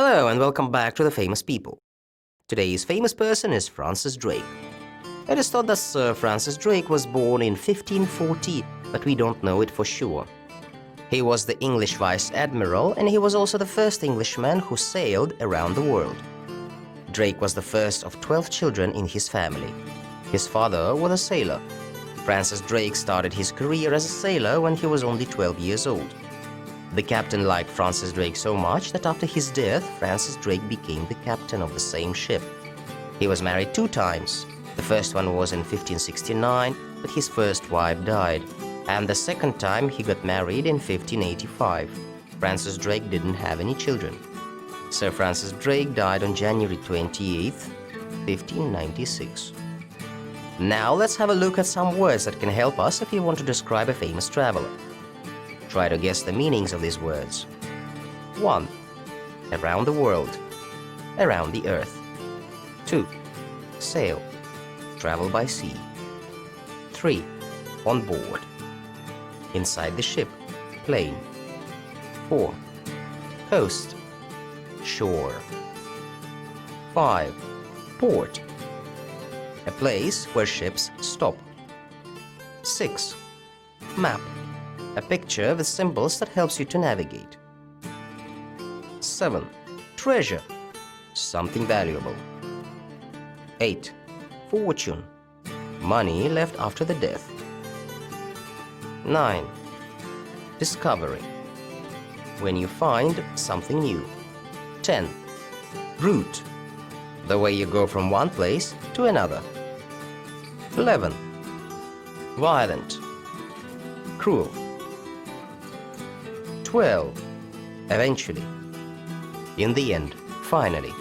Hello and welcome back to The Famous People. Today's famous person is Frensisis Drake. It is thought that Sir Francis Drake was born in 1540, but we don't know it for sure. He was the English Vice Admiral and he was also the first Englishman who sailed around the world. Drake was the first of 12 children in his family. His father was a sailor. Francis Drake started his career as a sailor when he was only 12 years old. The captain liked Francis Drake so much that after his death, Francis Drake became the captain of the same ship. He was married 2 times. The first one was in 1569, but his first wife died. And the second time he got married in 1585. Francis Drake didn't have any children. Sir Francis Drake died on January 28, 1596. Now let's have a look at some words that can help us if you want to describe a famous traveler. Try to guess the meanings of these words. 1. Around the world. Around the earth. 2. Sail. Travel by sea. 3. On board. Inside the ship. Plane. 4. Coast. Shore. 5. Port. A place where ships stop. 6. Map. A picture with symbols that helps you to navigate. 7. Treasure. Something valuable. 8. Fortune. Money left after the death. 9. Discovery. When you find something new. 10. Route. The way you go from one place to another. 11. Violent. Cruel. 12. Eventually. In the end, finally.